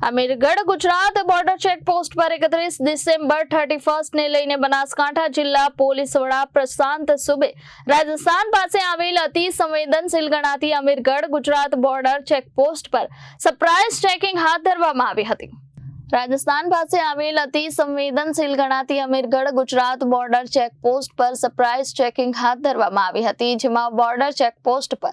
Amirgadh Gujarat border checkpost પર 31 December 31 ને લઈને બનાસકાંઠા જિલ્લા પોલીસ વડા પ્રશાંત સુબે રાજસ્થાન પાસે આવેલ અતિ સંવેદનશીલ ગણાતી અમીરગઢ ગુજરાત બોર્ડર ચેકપોસ્ટ પર સરપ્રાઇઝ ચેકિંગ હાથ ધરવામાં આવી હતી। રાજસ્થાન પાસે આવેલ અતિ સંવેદનશીલ ગણાતી અમીરગઢ ગુજરાત બોર્ડર ચેકપોસ્ટ પર સરપ્રાઇઝ ચેકિંગ હાથ ધરવામાં આવી હતી, જેમાં બોર્ડર ચેકપોસ્ટ પર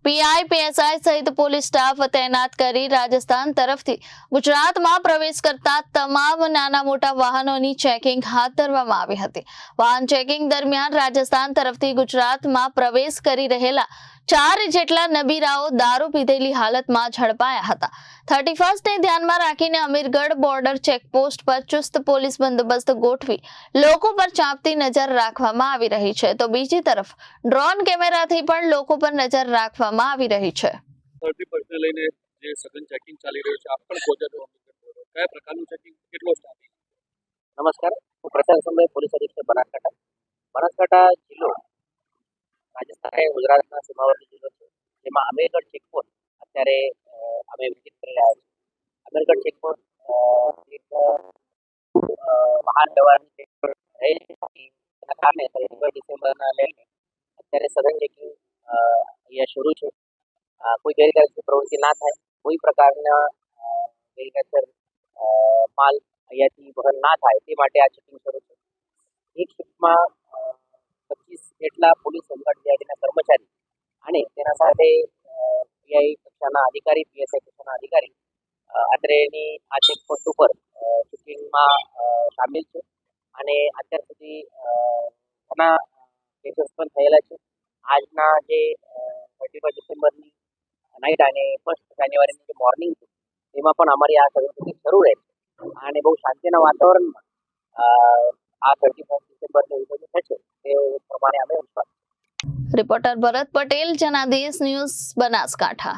પીઆઈ પીએસઆઈ સહિત પોલીસ સ્ટાફ તૈનાત કરી રાજસ્થાન તરફથી ગુજરાતમાં પ્રવેશ કરતા તમામ નાના મોટા વાહનોની ચેકિંગ હાથ ધરવામાં આવી હતી। વાહન ચેકિંગ દરમિયાન રાજસ્થાન તરફથી ગુજરાતમાં પ્રવેશ કરી રહેલા 4 જેટલા નબીરાઓ દારૂ પીધેલી હાલતમાં ઝડપાયા હતા। 31 ને ધ્યાનમાં રાખીને અમીરગઢ બોર્ડર ચેકપોસ્ટ પર ચુસ્ત પોલીસ બંદોબસ્ત ગોઠવી લોકો પર ચાંપતી નજર રાખવામાં આવી રહી છે, તો બીજી તરફ ડ્રોન કેમેરાથી પણ લોકો પર નજર રાખવામાં આવી રહી છે। 31 ને લઈને જે સઘન ચેકિંગ ચાલી રહ્યું છે, આપ પણ પહોંચ્યા છો અમીરગઢ, કયા પ્રકારનું ચેકિંગ, કેટલો સ્ટાફ? નમસ્કાર, હું પ્રશાંત સુબે, પોલીસ અધિક્ષક બનાસકાંઠા જિલ્લો રાજસ્થાન અને ગુજરાતના સીમાવર્તી જિલ્લો છે, જેમાં અમીરગઢ ચેકપોસ્ટ અત્યારે અમે વિઝિટ કરી રહ્યા છીએ। અમીરગઢ ચેકપોસ્ટ એક વાહન વ્યવહારની ચેકપોસ્ટ તેના કારણે 31 ડિસેમ્બરના લઈને અત્યારે સઘન ચેકિંગ અહીંયા શરૂ છે। કોઈ ગેરકાયદેસર પ્રવૃત્તિ ના થાય, કોઈ પ્રકારના ગેરકાયદેસર માલ અહીંયાથી વહન ના થાય તે માટે આ ચેકિંગ શરૂ છે। એક શિફ્ટમાં 25 જેટલા પોલીસ હોમગાર્ડના કર્મચારી અને તેના સાથે પીઆઈ કક્ષાના અધિકારી, પીએસઆઈ કક્ષાના અધિકારી અત્રેની આ ચેકપોસ્ટ ઉપર ચેકિંગમાં સામેલ છે અને અત્યાર સુધી ઘણા કેસીસ પણ થયેલા છે। આજના જે 31 ડિસેમ્બરની નાઇટ અને 1 જાન્યુઆરીની જે મોર્નિંગ છે, એમાં પણ અમારી આ સઘન ચેકિંગ શરૂ રહે છે અને બહુ શાંતિના વાતાવરણમાં આ 31 ડિસેમ્બરની ઉજવણી થશે તે પ્રમાણે અમે વિશ્વાસ। રિપોર્ટર ભરત પટેલ, જનાદેશ ન્યૂઝ, બનાસકાંઠા।